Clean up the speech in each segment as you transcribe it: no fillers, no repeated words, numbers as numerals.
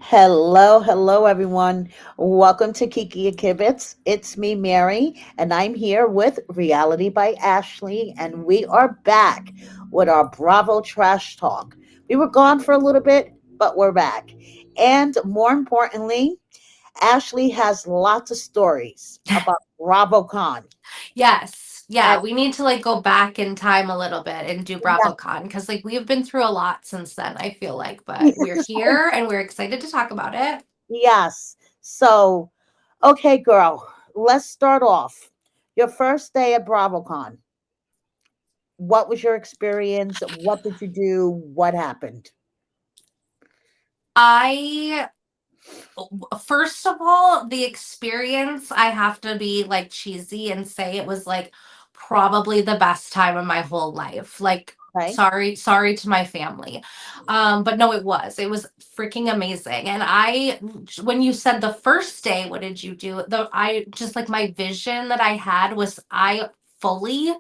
Hello, everyone. Welcome to Kiki and Kibitz. It's me, Mary, and I'm here with Reality by Ashley, and we are back with our Bravo Trash Talk. We were gone for a little bit, but we're back. And more importantly, Ashley has lots of stories about BravoCon. Yes. And Yeah, we need to go back in time a little bit and do BravoCon because we have been through a lot since then, I feel like, but we're here and we're excited to talk about it. yes. So, okay, girl, let's start off. Your first day at BravoCon. What was your experience? What did you do? What happened? I First of all, the experience, I have to be cheesy and say it was probably the best time of my whole life. Okay. Sorry to my family. But no, it was freaking amazing. And when you said the first day, what did you do? I just my vision that I had was I fully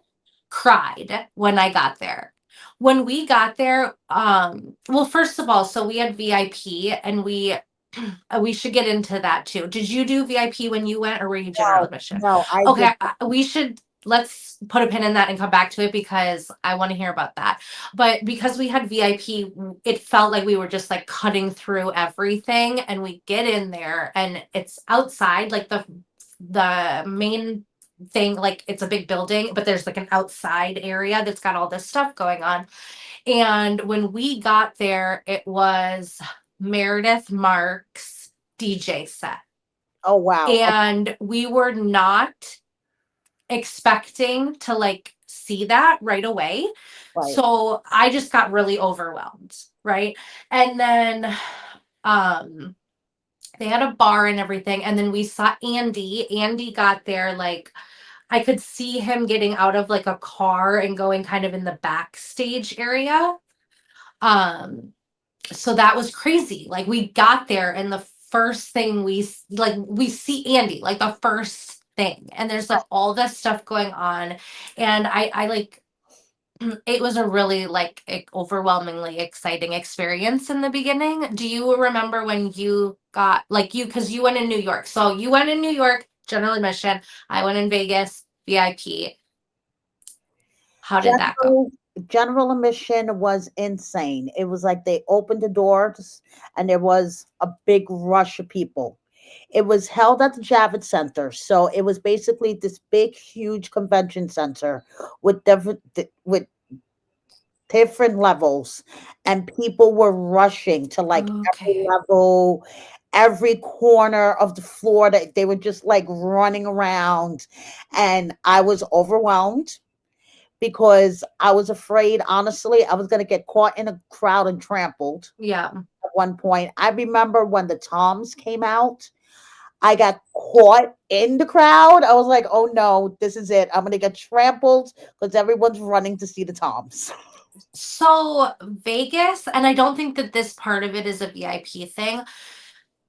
cried when I got there. When we got there, well, first of all, so we had VIP and we should get into that too. Did you do VIP when you went, or were you general No, admission? no, I Okay, did. we should let's put a pin in that and come back to it because I want to hear about that. But because we had VIP, it felt like we were just cutting through everything, and we get in there, and it's outside, the main thing, it's a big building, but there's an outside area that's got all this stuff going on. And when we got there, it was Meredith Marks' DJ set. Oh, wow. Oh, And we were not expecting to see that right away. right. So I just got really overwhelmed, right? And then um they had a bar and everything, and then we saw Andy. Andy got there I could see him getting out of a car and going kind of in the backstage area. Um so that was crazy. We got there, and the first thing we see Andy, the first thing, and there's all this stuff going on, and I it was a really overwhelmingly exciting experience in the beginning. Do you remember when you got because you went in New York? So you went in New York, general admission. I went in Vegas, VIP. How did that go? General, general admission was insane. It was like they opened the doors and there was a big rush of people. It was held at the Javits Center. So it was basically this big, huge convention center with different levels, and people were rushing to like every Okay. level, every corner of the floor, that they were just like running around, and I was overwhelmed because I was afraid, honestly, I was going to get caught in a crowd and trampled Yeah. at one point. I remember when the Toms came out, I got caught in the crowd. I was like, oh no, this is it. I'm going to get trampled because everyone's running to see the Toms. So Vegas, and I don't think that this part of it is a VIP thing.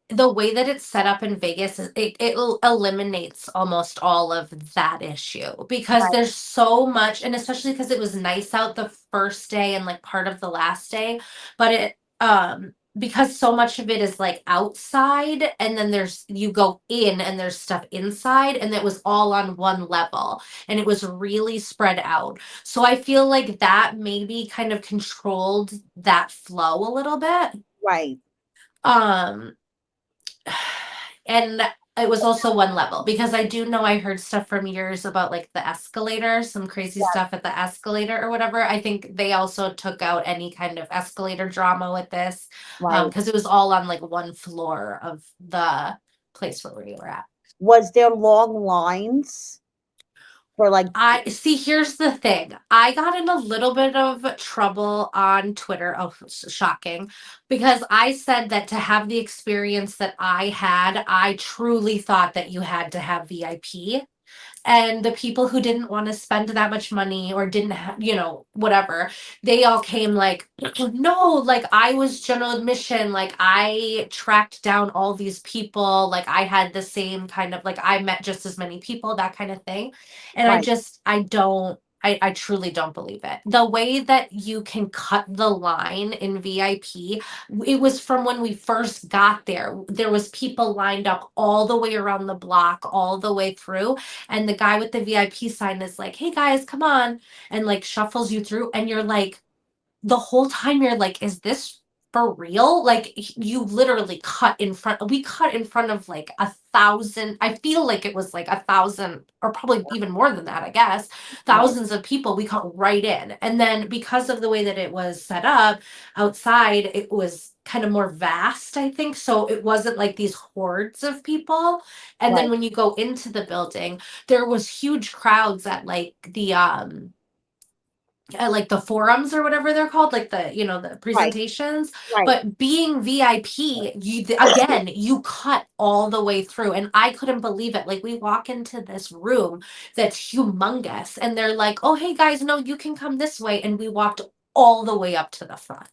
The way that it's set up in Vegas is eliminates almost all of that issue because Right, there's so much, and especially because it was nice out the first day and part of the last day, but it because so much of it is outside, and then you go in and there's stuff inside, and it was all on one level, and it was really spread out. So I feel like that maybe kind of controlled that flow a little bit. right. Um and it was also one level because I do know I heard stuff from years about the escalator, some crazy Yeah, stuff at the escalator or whatever. I think they also took out any kind of escalator drama with this, right. because it was all on one floor of the place where we were at. Was there long lines for like, I see. Here's the thing. I got in a little bit of trouble on Twitter. Oh, shocking. Because I said that to have the experience that I had, I truly thought that you had to have VIP. And the people who didn't want to spend that much money or didn't have, whatever, they all came no, I was general admission, I tracked down all these people, I had the same kind of I met just as many people, that kind of thing. And right? I I truly don't believe it. The way that you can cut the line in VIP, it was from when we first got there. There was people lined up all the way around the block, all the way through, and the guy with the VIP sign is like, "Hey guys, come on," and like shuffles you through, and you're like, the whole time you're like, is this for real? Like you literally cut in front. We cut in front of like 1,000. I feel like it was like 1,000, or probably even more than that. I guess Right, thousands of people. We cut right in, and then because of the way that it was set up outside, it was kind of more vast. I think so. It wasn't like these hordes of people. And then right, when you go into the building, there was huge crowds at like the forums or whatever they're called, like the right, presentations. right. But being VIP, again, you cut all the way through, and I couldn't believe it. Like we walk into this room that's humongous, and they're like, "Oh, hey guys, no, you can come this way," and we walked all the way up to the front.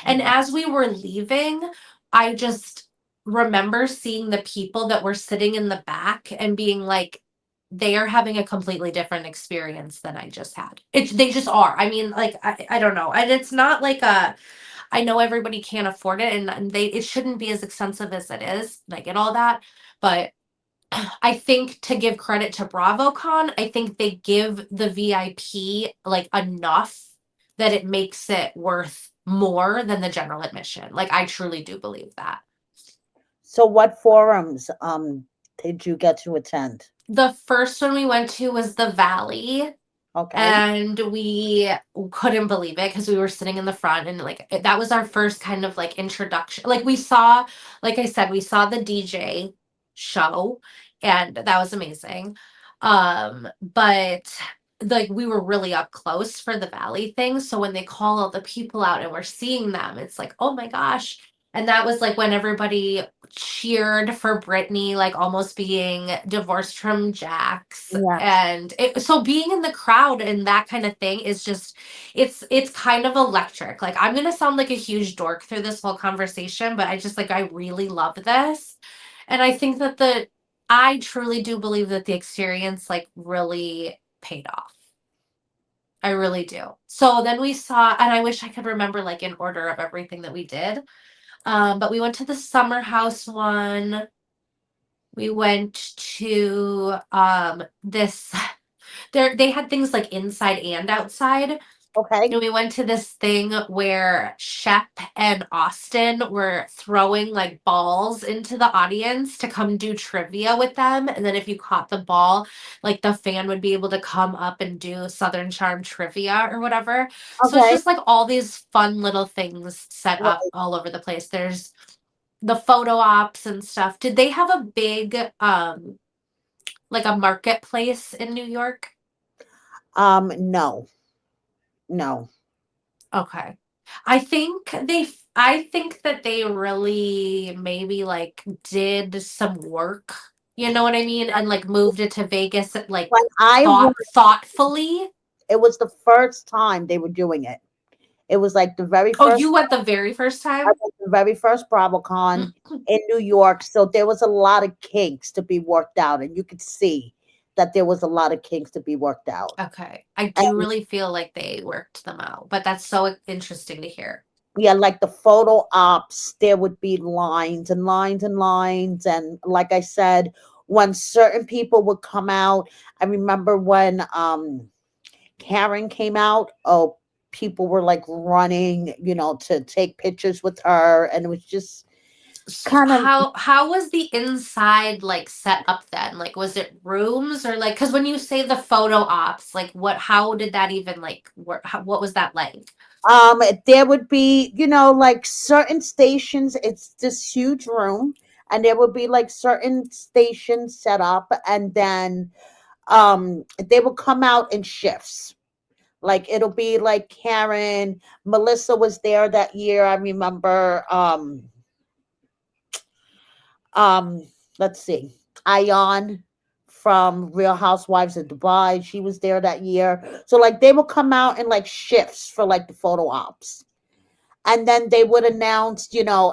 And Mhm. as we were leaving, I just remember seeing the people that were sitting in the back and being like, they are having a completely different experience than I just had. They just are. I mean, like I don't know. And it's not like a I know everybody can't afford it, and they it shouldn't be as expensive as it is. And I get all that. But I think to give credit to BravoCon, I think they give the VIP like enough that it makes it worth more than the general admission. Like I truly do believe that. So what forums did you get to attend? The first one we went to was the Valley, Okay. and we couldn't believe it because we were sitting in the front, and like that was our first kind of like introduction. Like we saw, like I said, we saw the DJ show, and that was amazing. But like we were really up close for the Valley thing, so when they call all the people out and we're seeing them, it's like, oh my gosh. And that was like when everybody cheered for Brittany, like almost being divorced from Jax. Yes. And so being in the crowd and that kind of thing is just, it's kind of electric. Like I'm gonna sound like a huge dork through this whole conversation, but I just like I really love this. And I think that I truly do believe that the experience like really paid off. I really do. So then we saw, and I wish I could remember like in order of everything that we did. But we went to the summer house one. We went to this they had things like inside and outside. Okay. And we went to this thing where Shep and Austin were throwing like balls into the audience to come do trivia with them. And then if you caught the ball, like the fan would be able to come up and do Southern Charm trivia or whatever. So it's Okay. just like all these fun little things set up Right. all over the place. There's the photo ops and stuff. Did they have a big like a marketplace in New York? No. No. Okay. I think that they really maybe like did some work, you know what I mean? And like moved it to Vegas like When I went, thoughtfully. it was the first time they were doing it. It was like the very Oh, first you went the very first I time? went to the very first BravoCon in New York, so there was a lot of kinks to be worked out, and you could see that there was a lot of kinks to be worked out. Okay. I do And really feel like they worked them out, but that's so interesting to hear. yeah, like the photo ops, there would be lines and lines and lines. And like I said, when certain people would come out, I remember when Karen came out, oh, people were like running, to take pictures with her. And it was just kind of How was the inside like set up then? Like was it rooms or like cuz when you say the photo ops, like how did that even like work? What was that like? there would be, like certain stations, it's this huge room, and there would be like certain stations set up, and then they will come out in shifts. Like it'll be like Karen, Melissa was there that year. I remember um let's see. Ion from Real Housewives of Dubai, she was there that year. So like they will come out in like shifts for like the photo ops. And then they would announce,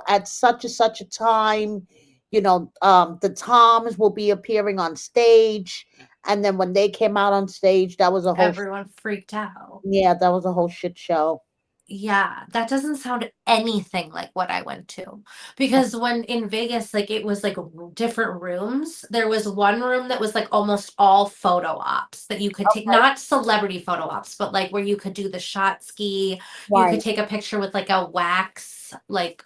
at such and such a time, the Toms will be appearing on stage, And then when they came out on stage, that was a whole Everyone freaked out. yeah, that was a whole shit show. Yeah, that doesn't sound anything like what I went to. Because when in Vegas, like it was like different rooms. There was one room that was like almost all photo ops that you could take, Okay, not celebrity photo ops, but like where you could do the shot ski, you could right, take a picture with like a wax, like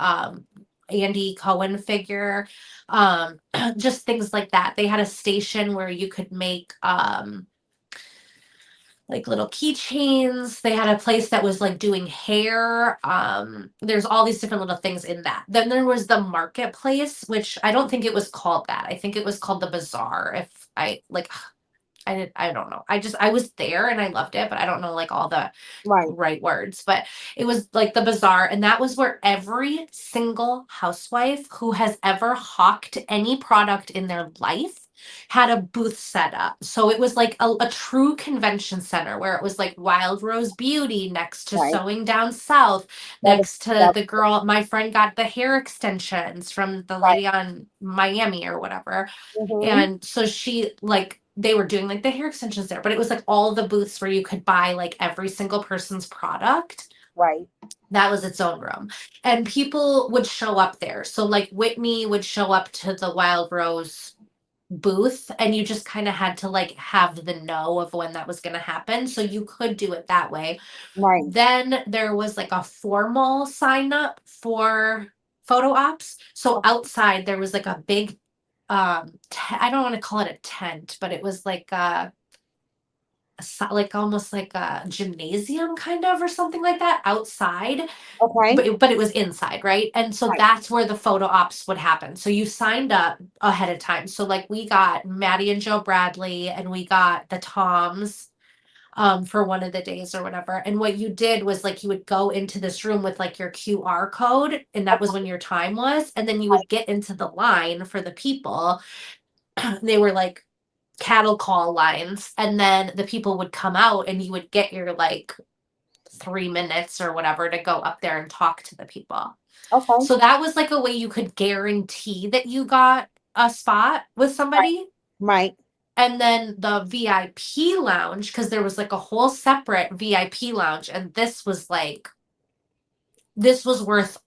Andy Cohen figure, just things like that. They had a station where you could make like little keychains. They had a place that was like doing hair. There's all these different little things in that. Then there was the marketplace, which I don't think it was called that. I think it was called the bazaar. If I like I don't know. I was there and I loved it, but I don't know like all the right, right words, but it was like the bazaar, and that was where every single housewife who has ever hawked any product in their life had a booth set up. So it was like a true convention center where it was like Wild Rose Beauty next to right. Sewing Down South, That is next to that the girl, my friend got the hair extensions from the right. lady on Miami or whatever. Mm-hmm. And so she like they were doing like the hair extensions there, but it was like all the booths where you could buy like every single person's product. Right, That was its own room. And people would show up there. So like Whitney would show up to the Wild Rose booth, and you just kind of had to like have the know of when that was going to happen. So you could do it that way. right. Then there was like a formal sign up for photo ops. So outside there was like a big I don't want to call it a tent, but it was like like almost like a gymnasium kind of or something like that outside, Okay, but it was inside, right? And so right, that's where the photo ops would happen. So you signed up ahead of time. So like we got Maddie and Joe Bradley, and we got the Toms for one of the days or whatever. And what you did was like you would go into this room with like your QR code, and that was when your time was, and then you would get into the line for the people. They were like cattle call lines, and then the people would come out and you would get your like 3 minutes or whatever to go up there and talk to the people. okay, So that was like a way you could guarantee that you got a spot with somebody. right. And then the VIP lounge, because there was like a whole separate VIP lounge, and this was worth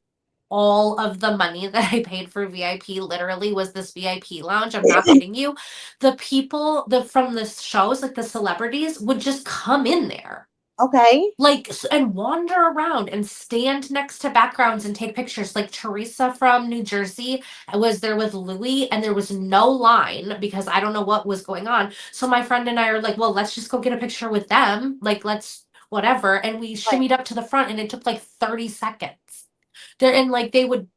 all of the money that I paid for VIP. Literally was this VIP lounge. I'm not kidding you. The people from the shows, like the celebrities, would just come in there. Okay, Like and wander around and stand next to backgrounds and take pictures. Like Teresa from New Jersey was there with Louis, and there was no line because I don't know what was going on. So my friend and I are like, well, let's just go get a picture with them. Like, let's whatever. And we right, shimmied up to the front, and it took like 30 seconds. There and like they would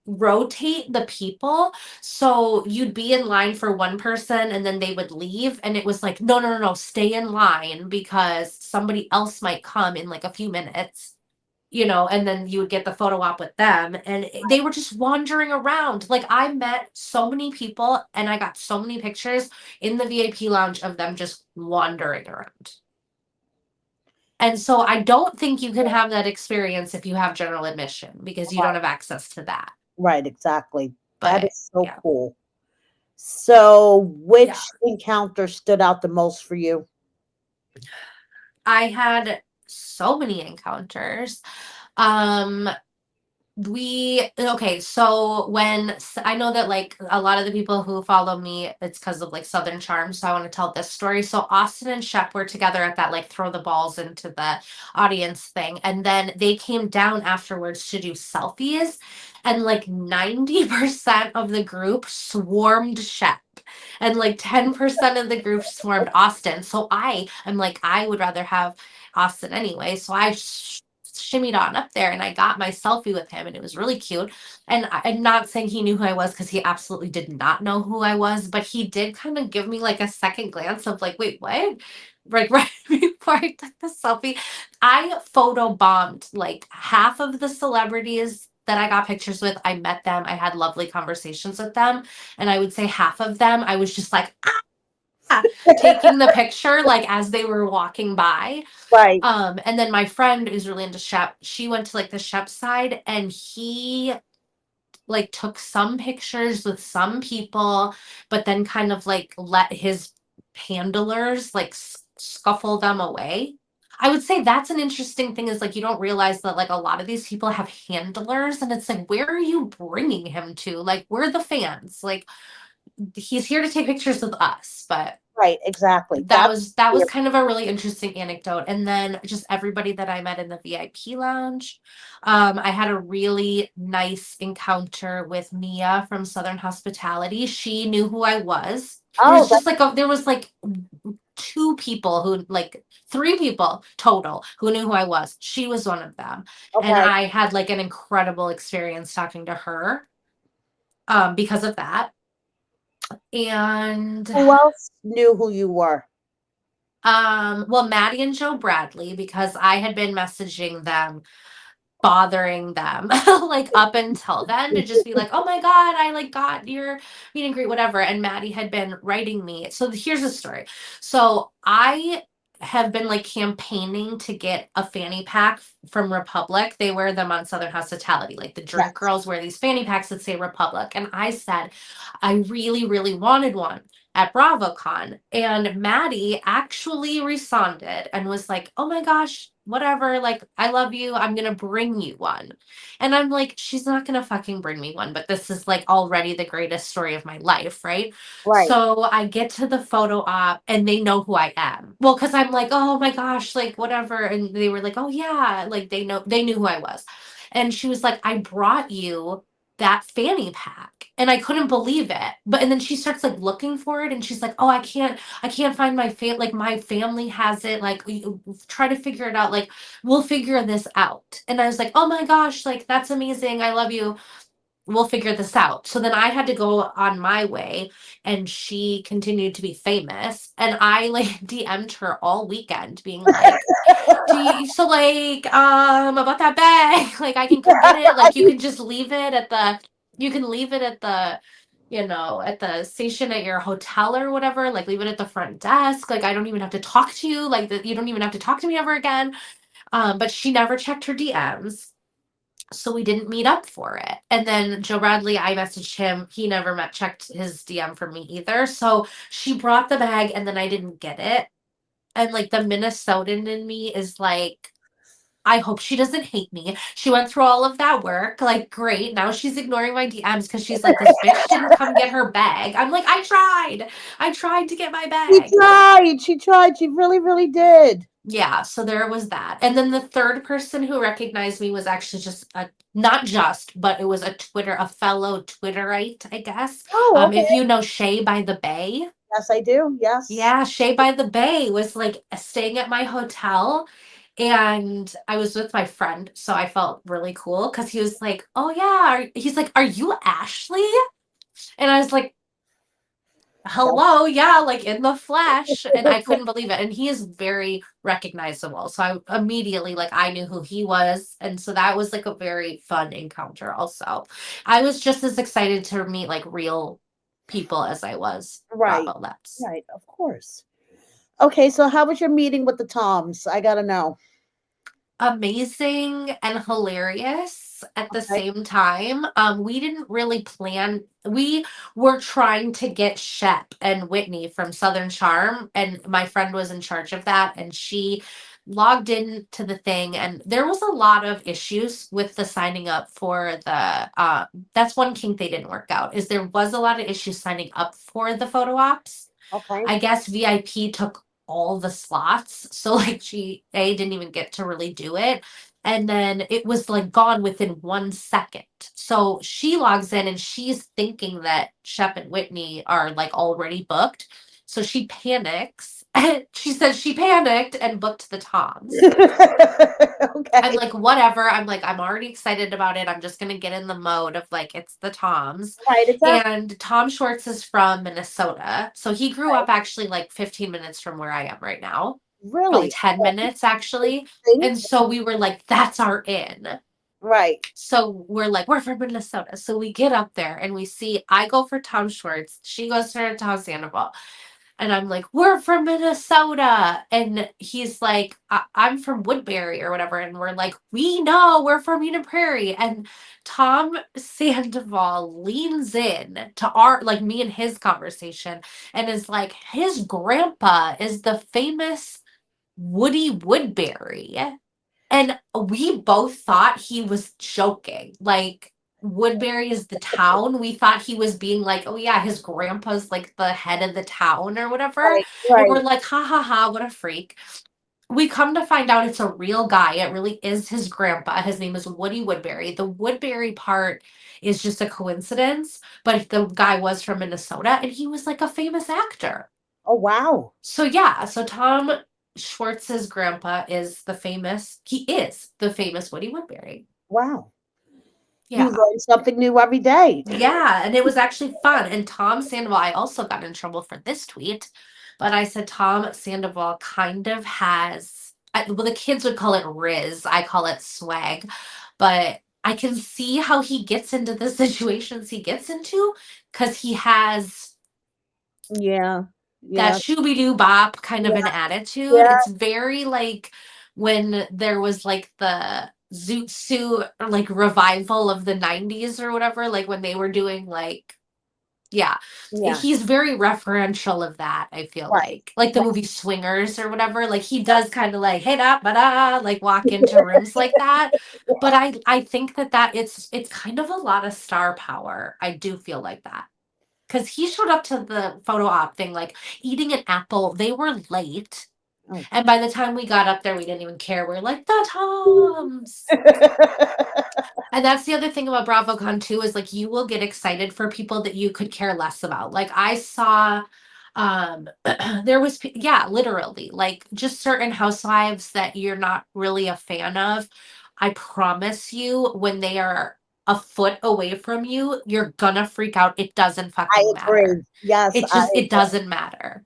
rotate the people, so you'd be in line for one person and then they would leave, and it was like no, no, no, no, stay in line because somebody else might come in like a few minutes, and then you would get the photo op with them, and they were just wandering around. Like I met so many people and I got so many pictures in the VIP lounge of them just wandering around. And so I don't think you can have that experience if you have general admission because you don't right, have access to that. right, exactly. That But is so yeah, cool. So, yeah. which encounter stood out the most for you? I had so many encounters. Um, we okay, so I know that like a lot of the people who follow me, it's because of like Southern Charm, so I want to tell this story. So Austin and Shep were together at that like throw the balls into the audience thing, and then they came down afterwards to do selfies, and like 90% of the group swarmed Shep, and like 10% of the group swarmed Austin. So I'm like, I would rather have Austin anyway, so I shimmied on up there and I got my selfie with him, and it was really cute. And I'm not saying he knew who I was because he absolutely did not know who I was, but he did kind of give me like a second glance of like, wait, what? Like right before I took the selfie, I photo bombed like half of the celebrities that I got pictures with. I met them, I had lovely conversations with them, and I would say half of them I was just like, taking the picture like as they were walking by. Right. And then my friend who's really into Shep, she went to like the Shep side, and he like took some pictures with some people, but then kind of like let his handlers like scuffle them away. I would say that's an interesting thing is like you don't realize that like a lot of these people have handlers and it's like where are you bringing him to? Like we're the fans. Like he's here to take pictures with us, but Right, exactly. that That's was that was weird. kind of a really interesting anecdote. And then just everybody that I met in the VIP lounge. I had a really nice encounter with Mia from Southern Hospitality. She knew who I was. There Oh, was just like there was like two people who like three people total who knew who I was. She was one of them. And okay. I had like an incredible experience talking to her because of that. And Who else knew who you were? well, Maddie and Joe Bradley, because I had been messaging them, bothering them like up until then to just be like, oh my God, I like got your meet and greet, whatever. And Maddie had been writing me. So here's the story. So I have been like campaigning to get a fanny pack from Republic. They wear them on Southern Hospitality. Like the drink Yes. girls wear these fanny packs that say Republic. And I said, I really, really wanted one at BravoCon. And Maddie actually responded and was like, oh my gosh, whatever. Like, I love you. I'm going to bring you one. And I'm like, she's not going to fucking bring me one. But this is like already the greatest story of my life. Right. Right. So I get to the photo op and they know who I am. Well, because I'm like, oh my gosh, like whatever. And they were like, oh yeah. Like they knew who I was. And she was like, I brought you that fanny pack and I couldn't believe it. But and then she starts like looking for it and she's like, oh, I can't find my like my family has it. Like try to figure it out. Like we'll figure this out. And I was like, oh my gosh, like that's amazing. I love you. We'll figure this out. So then I had to go on my way and she continued to be famous. And I like DM'd her all weekend being like, do you so like about that bag like I can come get it like you can leave it at the at the station at your hotel or whatever like leave it at the front desk like I don't even have to talk to you like you don't even have to talk to me ever again but she never checked her DMs so we didn't meet up for it and then Joe Bradley I messaged him he never met checked his DM for me either so she brought the bag and then I didn't get it and like the Minnesotan in me is like I hope she doesn't hate me. She went through all of that work. Like, great. Now she's ignoring my DMs because she's like, this bitch didn't come get her bag. I'm like, I tried. I tried to get my She bag. tried. She tried. She really, really did. Yeah, so there was that. And then the third person who recognized me was actually just a not just, but it was a fellow Twitterite, I guess. Oh, If okay. you know Shay by the Bay. Yes, I do. Yes. Yeah, Shay by the Bay was like staying at my hotel and I was with my friend, so I felt really cool because he was like, "Oh yeah," he's like, "Are you Ashley?" And I was like, That's "Hello, yeah, like in the flesh." And I couldn't believe it. And he is very recognizable. So I immediately like I knew who he was, and so that was like a very fun encounter also. I was just as excited to meet like real people as I was right. Bravo Leps. Right. Of course. Okay. So, how was your meeting with the Toms? I gotta know. Amazing and hilarious at the Okay. same time. We didn't really plan. We were trying to get Shep and Whitney from Southern Charm, and my friend was in charge of that, and she logged in to the thing, and there was a lot of issues with the signing up for the. That's one kink they didn't work out. Is there was a lot of issues signing up for the photo ops. Okay. I guess VIP took all the slots. So like she didn't even get to really do it. And then it was like gone within 1 second. So she logs in and she's thinking that Shep and Whitney are like already booked. So she panics. And she says she panicked and booked the Toms. I'm Okay. like, whatever. I'm like, I'm already excited about it. I'm just gonna get in the mode of like it's the Toms. Right. Exactly. And Tom Schwartz is from Minnesota. So he grew up actually like 15 minutes from where I am right now. Probably Really. 10 minutes actually. Think. And so we were like, that's our in. Right. So we're like, we're from Minnesota. So we get up there and we see I go for Tom Schwartz. She goes for Tom Sandoval. And I'm like, we're from Minnesota. And he's like, I'm from Woodbury or whatever. And we're like, we know we're from Eden Prairie. And Tom Sandoval leans in to our, like me and his conversation and is like, his grandpa is the famous Woody Woodbury. And we both thought he was joking. Like, Woodbury is the town. We thought he was being like, oh yeah, his grandpa's like the head of the town or whatever. Right, And we're right. like, ha ha ha, what a freak. We come to find out it's a real guy. It really is his grandpa. His name is Woody Woodbury. The Woodbury part is just a coincidence, but the guy was from Minnesota and he was like a famous actor. Oh, wow. So yeah, so Tom Schwartz's grandpa he is the famous Woody Woodbury. Wow. You Yeah. learn something new every day. Yeah, and it was actually fun. And Tom Sandoval, I also got in trouble for this tweet, but I said Tom Sandoval kind of has, well, the kids would call it Riz, I call it swag, but I can see how he gets into the situations he gets into because he has Yeah. that Yeah. shooby doo bop kind of Yeah. an attitude. Yeah. It's very like when there was like the Zoot Suit or like revival of the 90s or whatever, like when they were doing like, yeah, Yeah. he's very referential of that, I feel Right. like the Right. movie Swingers or whatever, like he does kind of like, hey da, ba da, like walk into rooms like that. But I think that it's kind of a lot of star power. I do feel like that. Because he showed up to the photo op thing, like eating an apple. They were late. Oh. And by the time we got up there, we didn't even care. We were like, the Toms. And that's the other thing about BravoCon too, is like you will get excited for people that you could care less about. Like I saw there was yeah, literally, like just certain housewives that you're not really a fan of. I promise you, when they are a foot away from you, you're gonna freak out. It doesn't I fucking matter. agree. Yes, It just it doesn't matter.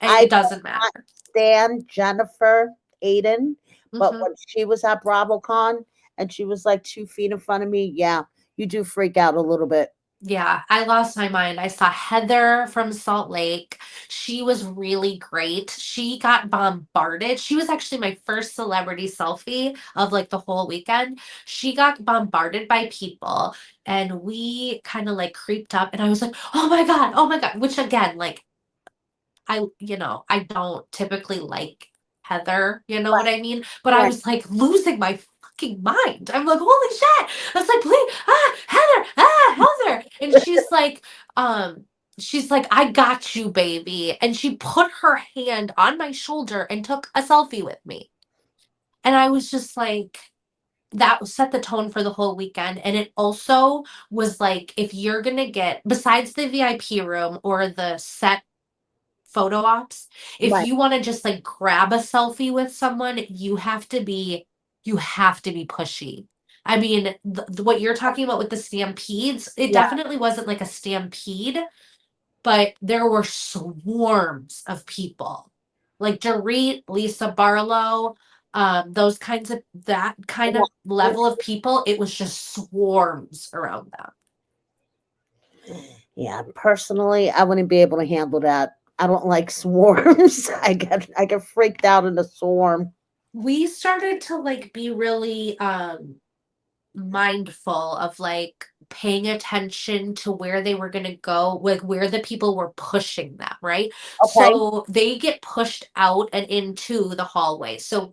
I It could doesn't not matter. stand Jennifer Aiden, but Hmm. when she was at BravoCon and she was like 2 feet in front of me, yeah, you do freak out a little bit. Yeah, I lost my mind. I saw Heather from Salt Lake. She was really great. She got bombarded. She was actually my first celebrity selfie of like the whole weekend. She got bombarded by people and we kind of like creeped up and I was like, "Oh my God. Oh my God." Which again, like I don't typically like Heather, you know what Right, I mean? But I right. was like losing my fucking mind. I'm like, holy shit. I was like, please, Heather. And she's like, I got you, baby. And she put her hand on my shoulder and took a selfie with me. And I was just like, that set the tone for the whole weekend. And it also was like, if you're gonna get, besides the VIP room or the set photo ops. If Right. you want to just like grab a selfie with someone, you have to be pushy. I mean, what you're talking about with the stampedes, it Yeah. definitely wasn't like a stampede, but there were swarms of people. Like Dorit, Lisa Barlow, those kinds of that kind Yeah. of level of people, it was just swarms around them. Yeah. Personally, I wouldn't be able to handle that. I don't like swarms. I get freaked out in a swarm. We started to like be really mindful of like paying attention to where they were going to go, like where the people were pushing them, right? Okay. So they get pushed out and into the hallway. So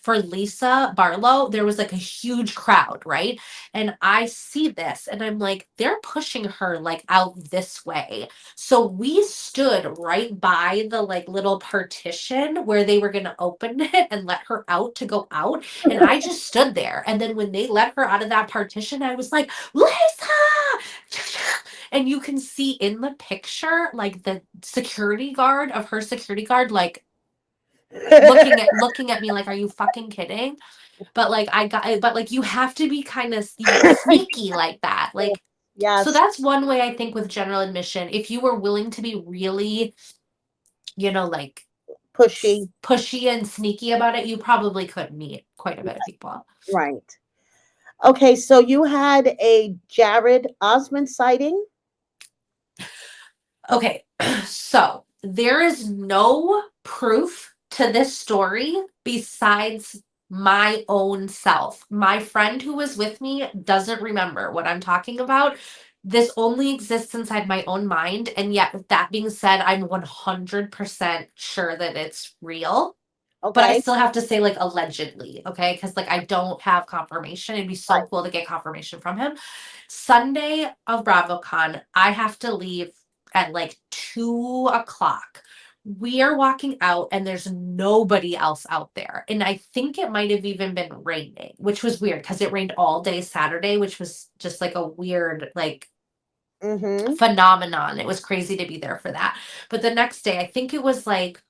for Lisa Barlow, there was like a huge crowd, right? And I see this and I'm like, they're pushing her like out this way. So we stood right by the like little partition where they were going to open it and let her out to go out, and I just stood there. And then when they let her out of that partition, I was like, Lisa! And you can see in the picture, like the security guard of her security guard, like looking at me like, are you fucking kidding? But like you have to be kind of sneaky like that. Like, so Yes. that's one way I think with general admission. If you were willing to be really, like Pushy. pushy and sneaky about it, you probably could meet quite a bit of people. Right. Okay, so you had a Jared Osmond sighting? Okay, so there is no proof to this story besides my own self. My friend who was with me doesn't remember what I'm talking about. This only exists inside my own mind. And yet, with that being said, I'm 100% sure that it's real. But I Okay. still have to say, like, allegedly, okay? Because, like, I don't have confirmation. It'd be so Right. cool to get confirmation from him. Sunday of BravoCon, I have to leave at like 2 o'clock. We are walking out and there's nobody else out there. And I think it might have even been raining, which was weird because it rained all day Saturday, which was just like a weird, like, Mm-hmm. phenomenon. It was crazy to be there for that. But the next day, I think it was like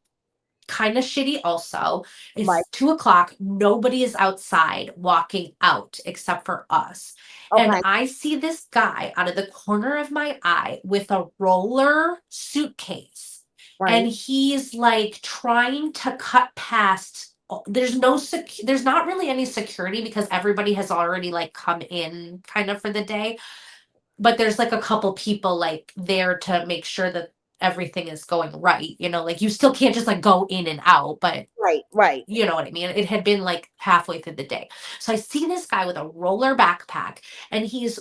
kind of shitty also. Right. It's 2 o'clock. Nobody is outside walking out except for us. And Okay. I see this guy out of the corner of my eye with a roller suitcase. And Right. he's like trying to cut past. There's not really any security because everybody has already like come in kind of for the day, but there's like a couple people like there to make sure that everything is going right. Like you still can't just like go in and out, but Right. Right. you know what I mean? It had been like halfway through the day. So I see this guy with a roller backpack and he's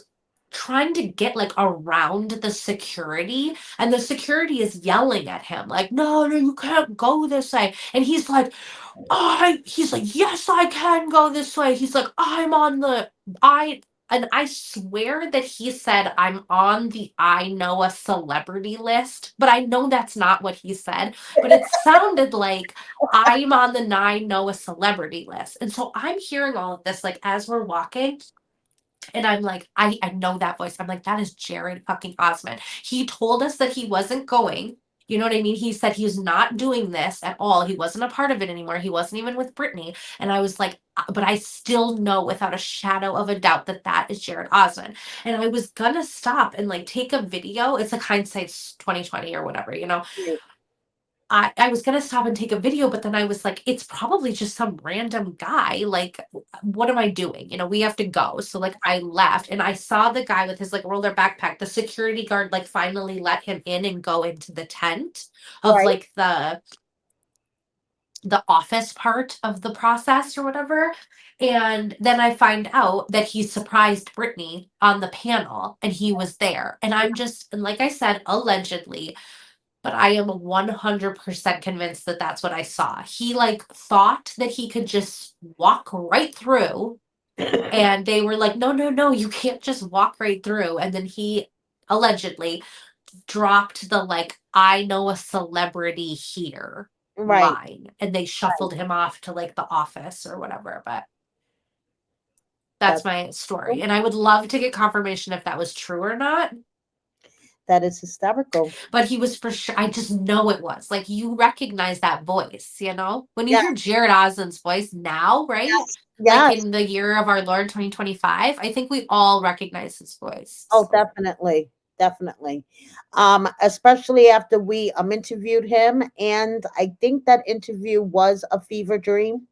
trying to get like around the security, and the security is yelling at him like, no, no, you can't go this way. And he's like, yes, I can go this way. He's like, and I swear that he said, I'm on the I know a celebrity list, but I know that's not what he said. But it sounded like I'm on the I know a celebrity list. And so I'm hearing all of this, like, as we're walking. And I'm like, I know that voice. I'm like, that is Jared fucking Osmond. He told us that he wasn't going. You know what I mean? He said he's not doing this at all. He wasn't a part of it anymore. He wasn't even with Brittany. And I was like, but I still know without a shadow of a doubt that that is Jared Osmond. And I was gonna stop and like take a video. It's like hindsight's 2020 or whatever. Right. I was gonna stop and take a video, but then I was like, it's probably just some random guy. Like, what am I doing? We have to go. So like I left and I saw the guy with his like roller backpack. The security guard like finally let him in and go into the tent of Right. like the office part of the process or whatever. And then I find out that he surprised Brittany on the panel and he was there. And like I said, allegedly, but I am 100% convinced that that's what I saw. He like thought that he could just walk right through, and they were like, no, no, no, you can't just walk right through. And then he allegedly dropped the like, I know a celebrity here Right. line, and they shuffled him off to like the office or whatever. But that's That's my story. And I would love to get confirmation if that was true or not. that is hysterical. But he was for sure. I just know it was. Like you recognize that voice, when you Yeah. hear Jared Osmond's voice now, right? Yes. Like Yes. in the year of our Lord 2025, I think we all recognize his voice. Oh, So definitely. Definitely. Especially after we interviewed him, and I think that interview was a fever dream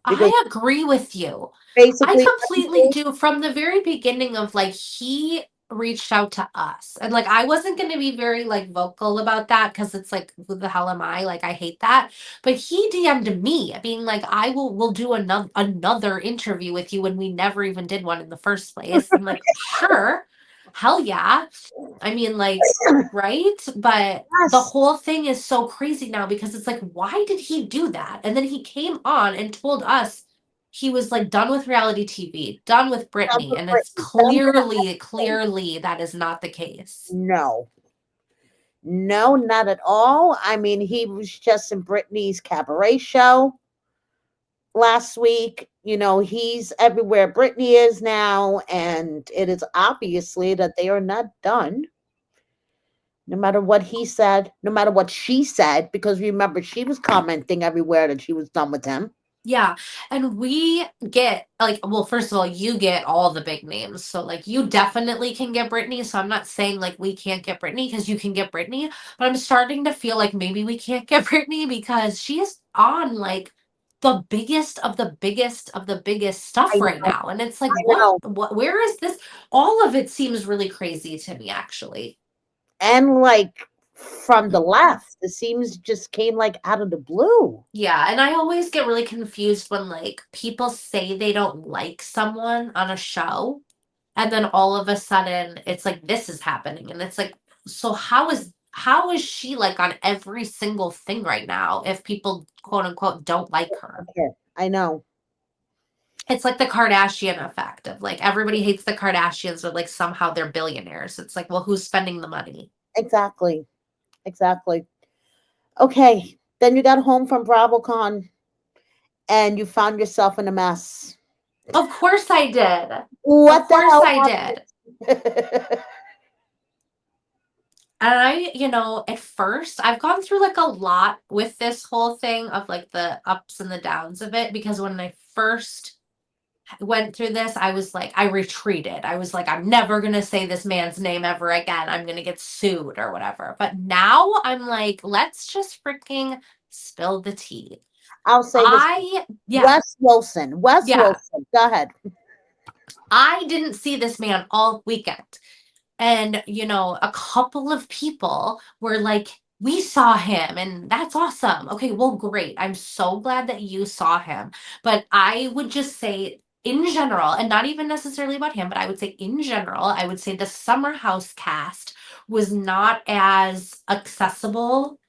because I agree with you. I basically completely do. From the very beginning of like he reached out to us, and like I wasn't going to be very like vocal about that because it's like who the hell am I, like I hate that. But he DM'd me being like, we'll do another interview with you when we never even did one in the first place. I'm like, sure, hell yeah. I mean, like, right? But the yes, whole thing is so crazy now because it's like, why did he do that? And then he came on and told us he was like done with reality TV, done with done Britney. for And it's Britney, done for everything. clearly that is not the case. No, no, not at all. I mean, he was just in Britney's cabaret show last week. He's everywhere Britney is now, and it is obviously that they are not done. No matter what he said, no matter what she said, because remember, she was commenting everywhere that she was done with him. Yeah. And we get like, well, first of all, you get all the big names. So like you definitely can get Britney. So I'm not saying like we can't get Britney because you can get Britney, but I'm starting to feel like maybe we can't get Britney because she is on like the biggest of the biggest of the biggest I stuff right know, now. And it's like, I know. where is this? All of it seems really crazy to me, actually. And like from the left. It seems just came like out of the blue. Yeah, and I always get really confused when like people say they don't like someone on a show and then all of a sudden it's like this is happening and it's like so how is she like on every single thing right now if people quote unquote don't like her? Okay, I know. It's like the Kardashian effect of like everybody hates the Kardashians but like somehow they're billionaires. It's like, well, who's spending the money? Exactly. Exactly. Okay. Then you got home from BravoCon and you found yourself in a mess. Of course I did. Of What the course hell I did. happened? And at first, I've gone through like a lot with this whole thing of like the ups and the downs of it because when I first went through this, I was like, I retreated. I was like, I'm never going to say this man's name ever again. I'm going to get sued or whatever. But now I'm like, let's just freaking spill the tea. I'll say this. Yeah, Wes Wilson. Wes yeah. Wilson. Go ahead. I didn't see this man all weekend. And, a couple of people were like, we saw him and that's awesome. Okay, well, great. I'm so glad that you saw him. But I would just say, in general, and not even necessarily about him, but I would say in general, I would say the Summer House cast was not as accessible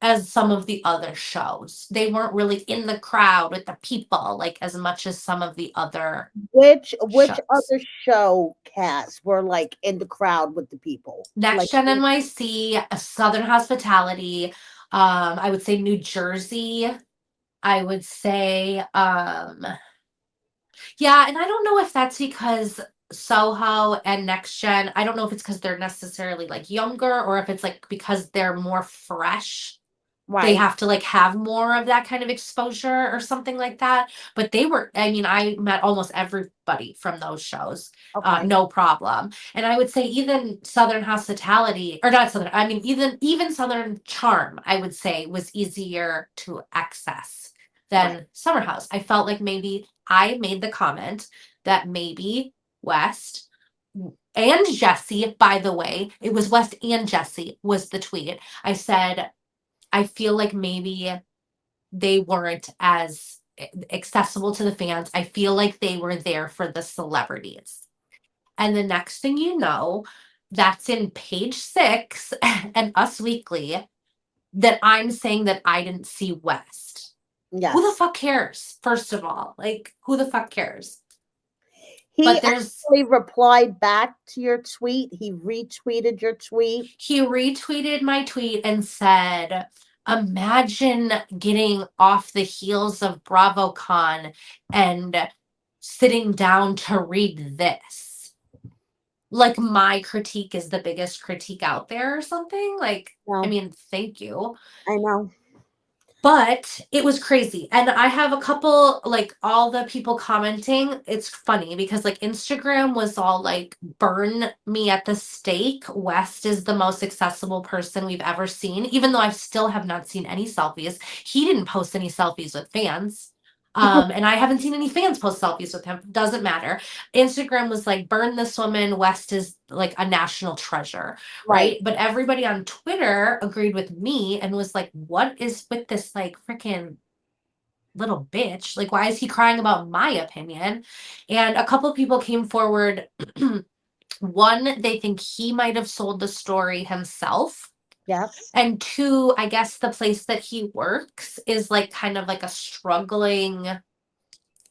as some of the other shows. They weren't really in the crowd with the people like as much as some of the other Which shows. other show casts were like in the crowd with the people? Like Next Gen NYC, Southern Hospitality, I would say New Jersey. I would say, yeah, and I don't know if that's because Soho and Next Gen, I don't know if it's because they're necessarily like younger or if it's like because they're more fresh they right. have to like have more of that kind of exposure or something like that. But I mean, I met almost everybody from those shows, Okay. no problem. And I would say even Southern Hospitality, or not Southern, I mean, even Southern Charm, I would say was easier to access Right. than Summer House. I felt like maybe I made the comment that maybe West and Jesse, by the way, it was West and Jesse was the tweet. I said, I feel like maybe they weren't as accessible to the fans. I feel like they were there for the celebrities. And the next thing you know, that's in page 6 and Us Weekly that I'm saying that I didn't see West. Who the Yes. fuck cares? First of all, like who the fuck cares? He But there's actually replied back to your tweet. He retweeted your tweet. he retweeted my tweet and said, imagine getting off the heels of BravoCon and sitting down to read this. Like my critique is the biggest critique out there or something. Like, I No, mean, thank you. I know. But it was crazy. And I have a couple, like, all the people commenting. It's funny because, like, Instagram was all like, burn me at the stake. West is the most accessible person we've ever seen, even though I still have not seen any selfies. He didn't post any selfies with fans. And I haven't seen any fans post selfies with him. Doesn't matter. Instagram was like, burn this woman. West is like a national treasure, Right. right? But everybody on Twitter agreed with me and was like, what is with this like freaking little bitch? Like, why is he crying about my opinion? And a couple of people came forward. One, they think he might have sold the story himself. Yes. And two, I guess the place that he works is like kind of like a struggling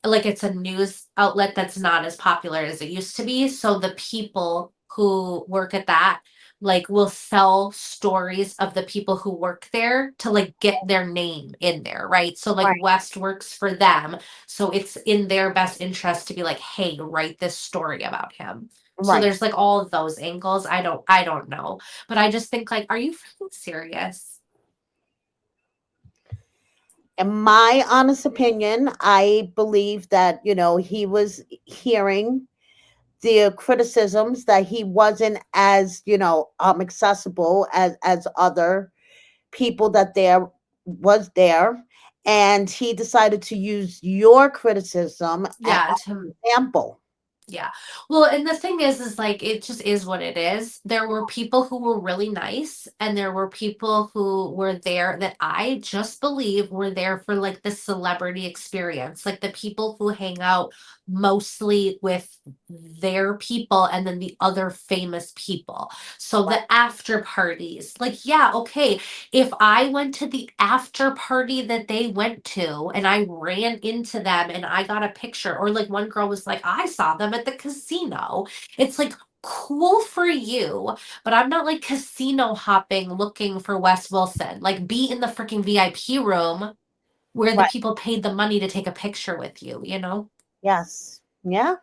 like it's a news outlet that's not as popular as it used to be. So the people who work at that like will sell stories of the people who work there to like get their name in there, right? So like Right. West works for them. So it's in their best interest to be like, hey, write this story about him. So Right. there's like all of those angles. I don't know. But I just think like, are you freaking serious? In my honest opinion, I believe that, he was hearing the criticisms that he wasn't as, accessible as other people that there was there. And he decided to use your criticism as Yeah, an example. Yeah. Well, and the thing is like it just is what it is. There were people who were really nice, and there were people who were there that I just believe were there for like the celebrity experience, like the people who hang out mostly with their people and then the other famous people. So Right. the after parties. Like, yeah, okay, if I went to the after party that they went to and I ran into them and I got a picture, or like one girl was like, I saw them at the casino. It's like, cool for you, but I'm not like casino hopping looking for Wes Wilson. Like, be in the freaking VIP room where the Right. people paid the money to take a picture with you, you know? Yes. Yeah.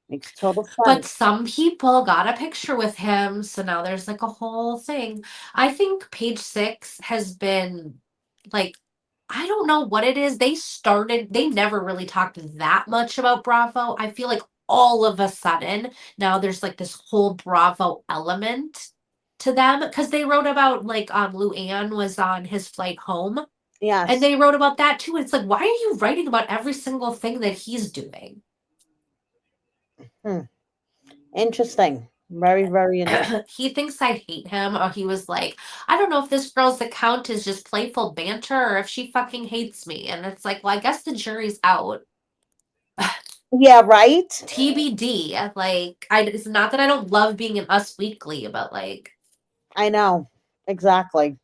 Makes total But sense. some people got a picture with him, so now there's like a whole thing. I think Page Six has been like, I don't know what it is. They never really talked that much about Bravo. I feel like all of a sudden now there's like this whole Bravo element to them because they wrote about like Luann was on his flight home and Yes. they wrote about that too. It's like, why are you writing about every single thing that he's doing? Hmm. Interesting. Very, very interesting. He thinks I hate him, or he was like, I don't know if this girl's account is just playful banter or if she fucking hates me. And it's like, well, I guess the jury's out. Yeah, right? TBD. Like, it's not that I don't love being in Us Weekly, but like, I know. Exactly.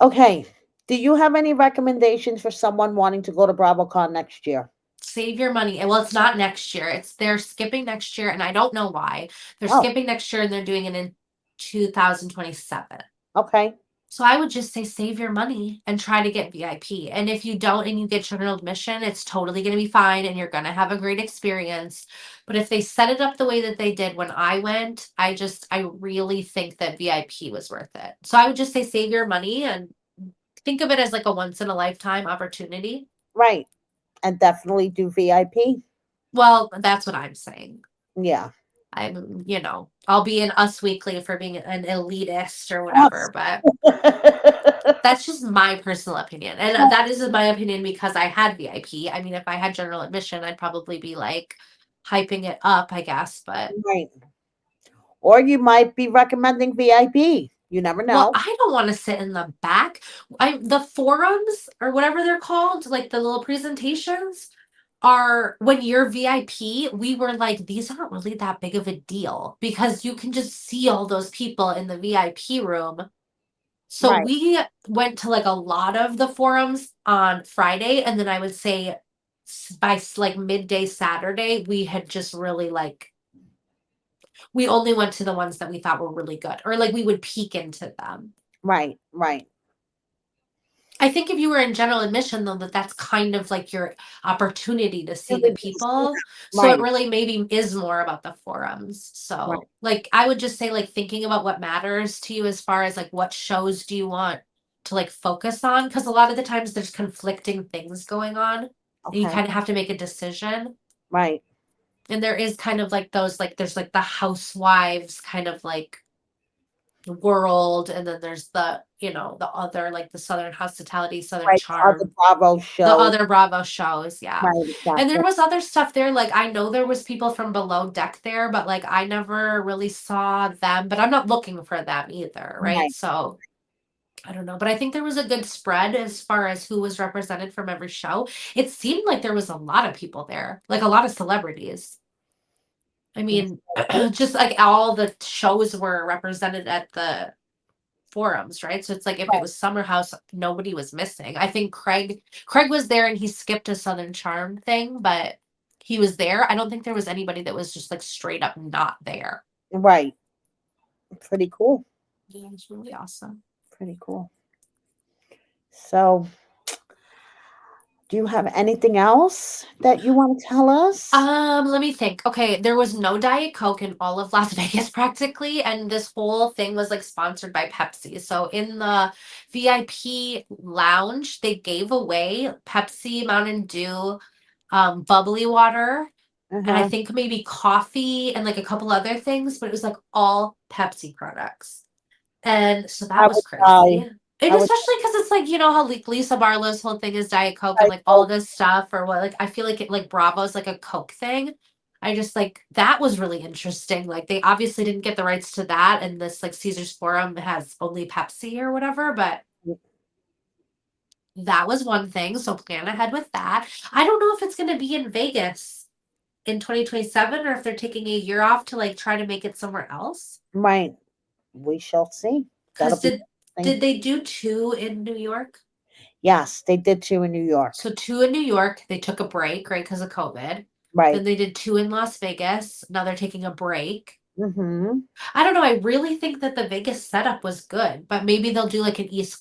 Okay. Do you have any recommendations for someone wanting to go to BravoCon next year? save your money. And well, it's not next year. It's they're skipping next year, and I don't know why. They're Oh, skipping next year and they're doing it in 2027. okay. So I would just say save your money and try to get VIP. And if you don't and you get general admission, it's totally going to be fine and you're going to have a great experience. But if they set it up the way that they did when I went, I really think that VIP was worth it. So I would just say save your money and think of it as like a once in a lifetime opportunity. Right. And definitely do VIP. Well, that's what I'm saying. Yeah. I'll be in Us Weekly for being an elitist or Yes. whatever, but that's just my personal opinion. And that is my opinion because I had VIP. I mean, if I had general admission, I'd probably be like hyping it up, I guess. But Right. Or you might be recommending VIP. You never well, know. I don't want to sit in the back. The forums or whatever they're called, like the little presentations, are when you're VIP, we were like, these aren't really that big of a deal because you can just see all those people in the VIP room. So Right. we went to like a lot of the forums on Friday, and then I would say by like midday Saturday, we had just really like we only went to the ones that we thought were really good, or like we would peek into them. Right. Right. I think if you were in general admission, though, that's kind of like your opportunity to You see the can just see people. them. So it Right. really maybe is more about the forums. Right. So, like, I would just say, like, thinking about what matters to you as far as like what shows do you want to like focus on? Because a lot of the times there's conflicting things going on, and you Okay. kind of have to make a decision. Right. And there is kind of like those, like, there's like the housewives kind of like world, and then there's the other, like the Southern Hospitality, Southern Right. The other Charm, Bravo the show. other Bravo shows, yeah. Right. And there Exactly. was other stuff there, like, I know there was people from Below Deck there, but, like, I never really saw them, but I'm not looking for them either, right? Right. So, I don't know, but I think there was a good spread as far as who was represented from every show. It seemed like there was a lot of people there, like, a lot of celebrities. I That's mean, so cool. just, like, all the shows were represented at the forums, right? So it's like if it Right. was Summer House, nobody was missing. I think Craig was there and he skipped a Southern Charm thing, but he was there. I don't think there was anybody that was just like straight up not there. Right. Pretty cool. Yeah, it's really awesome. Pretty cool. So, do you have anything else that you want to tell us? Let me think. Okay, there was no Diet Coke in all of Las Vegas practically, and this whole thing was like sponsored by Pepsi. So in the VIP lounge, they gave away Pepsi, Mountain Dew, bubbly water, and I Uh-huh. think maybe coffee and like a couple other things, but it was like all Pepsi products. And so that I was would die. crazy. And I would especially because it's like, how like Lisa Barlow's whole thing is Diet Coke and die. like all of this stuff, or what, like I feel like Bravo's like a Coke thing. I just like that was really interesting. Like they obviously didn't get the rights to that, and this like Caesar's Forum has only Pepsi or whatever, but that was one thing. So plan ahead with that. I don't know if it's gonna be in Vegas in 2027 or if they're taking a year off to like try to make it somewhere else. Right. We shall see. That'll Cause be did interesting. they do two in New York? Yes, they did too in New York. So two in New York, they took a break, right, because of COVID. Then Right. they did two in Las Vegas. Now they're taking a break. Mm-hmm. I don't know. I really think that the Vegas setup was good, but maybe they'll do like an East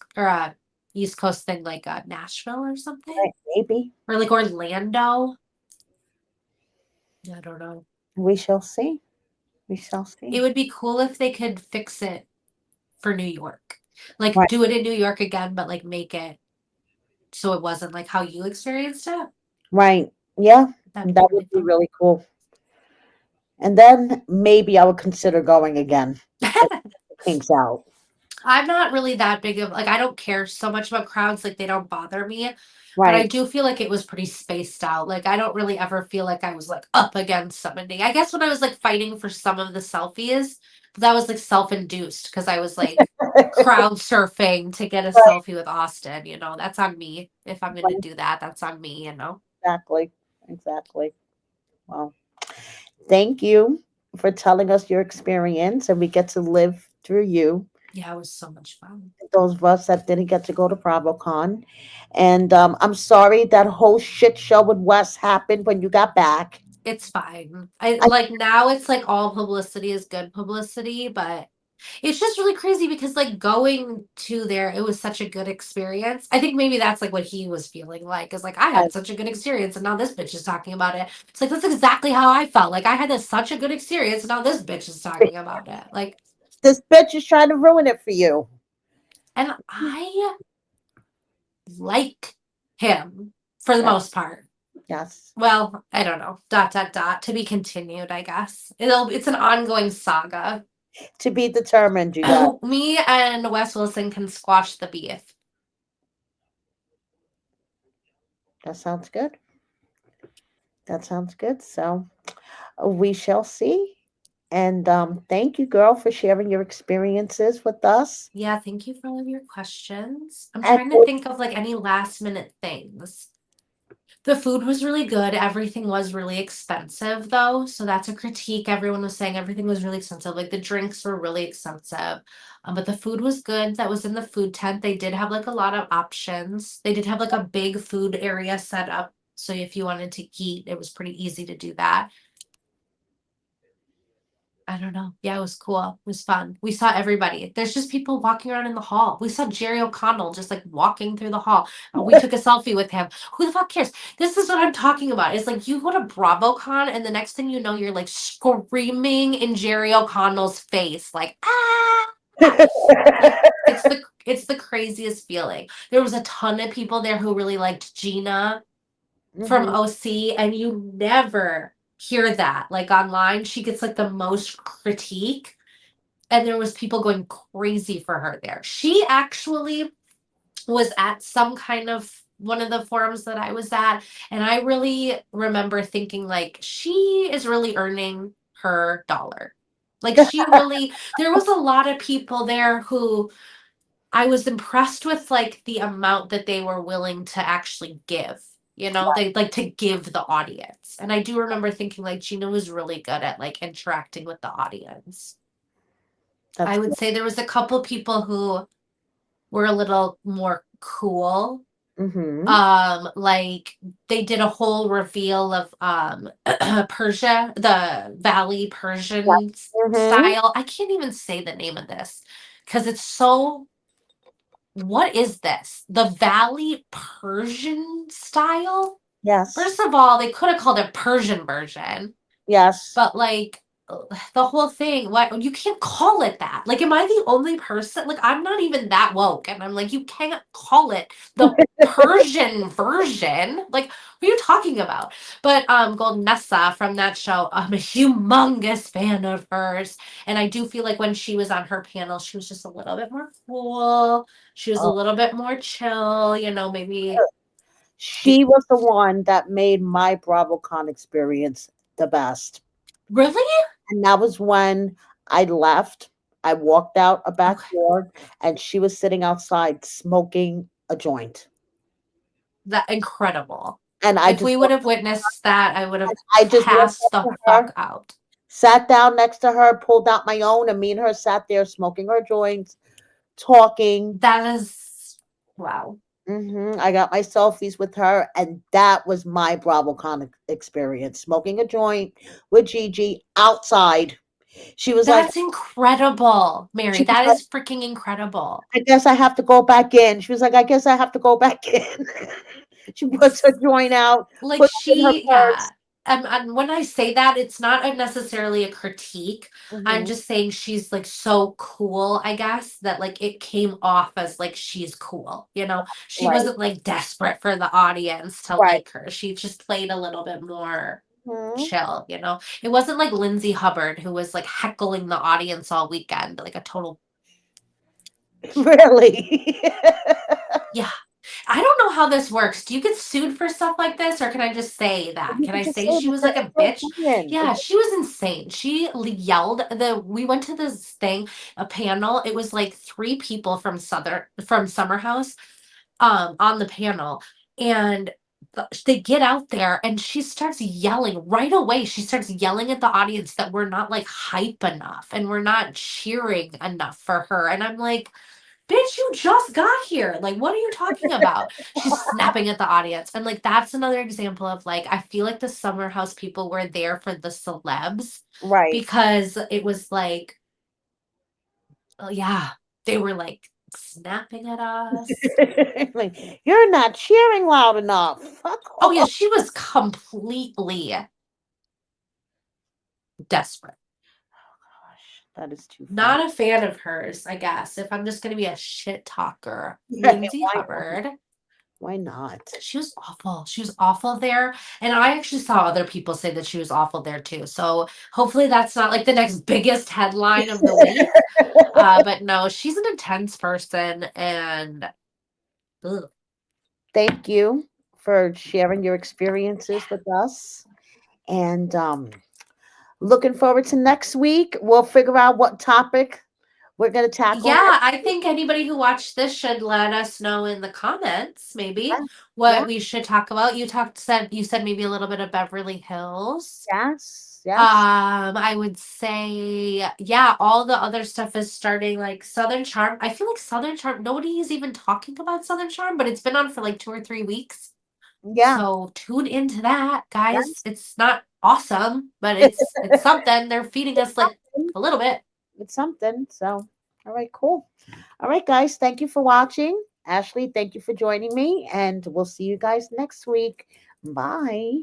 Coast thing, like Nashville or something, Right. Maybe. or like Orlando. I don't know. We shall see. We shall It see. would be cool if they could fix it for New York, like Right. do it in New York again, but like make it so it wasn't like how you experienced it. Right. Yeah. That'd be That would really be fun. really cool. And then maybe I would consider going again if it comes out. I'm not really that big of like I don't care so much about crowds, like they don't bother me, but I Right. do feel like it was pretty spaced out. Like I don't really ever feel like I was like up against somebody. I guess when I was like fighting for some of the selfies, that was like self-induced because I was like crowd surfing to get a Right. selfie with Austin, you know. That's on me. If I'm gonna Right. do that, that's on me, you know. Exactly. Exactly. Well, thank you for telling us your experience, and we get to live through you. Yeah, it was so much fun. Those of us that didn't get to go to BravoCon. And I'm sorry that whole shit show with Wes happened when you got back. It's fine. I I like now it's like all publicity is good publicity, but it's just really crazy because like going to there, it was such a good experience. I think maybe that's like what he was feeling like is like I had such a good experience and now this bitch is talking about it. It's like that's exactly how I felt. Like I had this such a good experience and now this bitch is talking about it. Like this bitch is trying to ruin it for you. and I like him for the Yeah. most part. Yes. Well, I don't know. Dot dot dot to be continued, I guess. It's an ongoing saga. To be determined, you guys. Me and Wes Wilson can squash the beef. That sounds good. That sounds good. So we shall see. And thank you, girl, for sharing your experiences with us. Yeah, thank you for all of your questions. I'm And trying to think of like any last minute things. The food was really good. Everything was really expensive though. So that's a critique. Everyone was saying everything was really expensive. Like the drinks were really expensive. But the food was good. That was in the food tent. They did have like a lot of options. They did have like a big food area set up. So if you wanted to eat, it was pretty easy to do that. I don't know. Yeah, it was cool. It was fun. We saw everybody. There's just people walking around in the hall. We saw Jerry O'Connell just like walking through the hall. We took a selfie with him. Who the fuck cares? This is what I'm talking about. It's like you go to BravoCon and the next thing you know, you're like screaming in Jerry O'Connell's face, like ah. Like it's the craziest feeling. There was a ton of people there who really liked Gina from Mhm. OC, and you never hear that like online. She gets like the most critique, and there was people going crazy for her there. She actually was at some kind of one of the forums that I was at, and I really remember thinking like she is really earning her dollar. Like she really there was a lot of people there who I was impressed with like the amount that they were willing to actually give. You know, they like to give the audience. And I do remember thinking like Gina was really good at like interacting with the audience. I That's would good. say there was a couple people who were a little more cool. Mm-hmm. Like they did a whole reveal of Persia, the Valley Persian Mm-hmm. style. I can't even say the name of this because it's so what is this? The Valley Persian style? Yes. First of all, they could have called it Persian version, Yes. but like the whole thing, what you can't call it that. Like, am I the only person? Like, I'm not even that woke, and I'm like, you can't call it the Persian version. Like, what are you talking about? But Golden Nessa from that show, I'm a humongous fan of hers. And I do feel like when she was on her panel, she was just a little bit more cool. She was a Oh, little bit more chill, maybe she was the one that made my BravoCon experience the best. Really? And that was when I left. I walked out a back Okay. door and she was sitting outside smoking a joint. That incredible. And I If just we would have witnessed that, I would have I just walked passed up the to fuck her, out. sat down next to her, pulled out my own, and me and her sat there smoking our joints, talking. That is wow. I got my selfies with her, and that was my BravoCon experience. Smoking a joint with Gigi outside. She was like, That's incredible, Mary. she was That like, is freaking incredible. I guess I have to go back in. She was like, I guess I have to go back in. She puts her joint out, Like put it in her she, yeah. purse. And when I say that, it's not necessarily a critique. I'm hmm just saying she's like so cool, I guess, that like it came off as like she's cool. You know, she Right, wasn't like desperate for the audience to right. like her. She just played a little bit more Mhm. chill, you know? It wasn't like Lindsay Hubbard who was like heckling the audience all weekend, like a total, Really. yeah. I don't know how this works. Do you get sued for stuff like this, or can I just say that? You Can could I just say say she that was like a it's her bitch? opinion. Yeah, she was insane. She yelled. We went to this thing, a panel. It was like three people from Summer House, on the panel, and they get out there, and she starts yelling right away. She starts yelling at the audience that we're not like hype enough, and we're not cheering enough for her. And I'm like, bitch, you just got here. Like, what are you talking about? She's snapping at the audience. And like that's another example of like I feel like the Summer House people were there for the celebs Right. because it was like, oh yeah, they were like snapping at us. Like, you're not cheering loud enough. Fuck Oh yeah, off. she was completely desperate. Gosh, that is too funny. Not a fan of hers, I guess. If I'm just gonna be a shit talker. Lindsay Why not? Hubbard. Why not? She was awful. She was awful there. And I actually saw other people say that she was awful there too. So hopefully that's not like the next biggest headline of the week. But no, she's an intense person and ugh, Thank you for sharing your experiences yeah. with us. And looking forward to next week. We'll figure out what topic we're going to tackle Yeah, next I week. think anybody who watched this should let us know in the comments maybe Yeah. Yeah. what we should talk about. You said maybe a little bit of Beverly Hills. Yes. Yes. I would say, yeah, all the other stuff is starting like Southern Charm. I feel like Southern Charm, nobody is even talking about Southern Charm, but it's been on for like 2 or 3 weeks. Yeah. So tune into that, guys. Yes. It's not awesome, but it's something. They're feeding It's us like something. a little bit. It's something. So, all right, cool. All right, guys. Thank you for watching. Ashley, thank you for joining me. And we'll see you guys next week. Bye.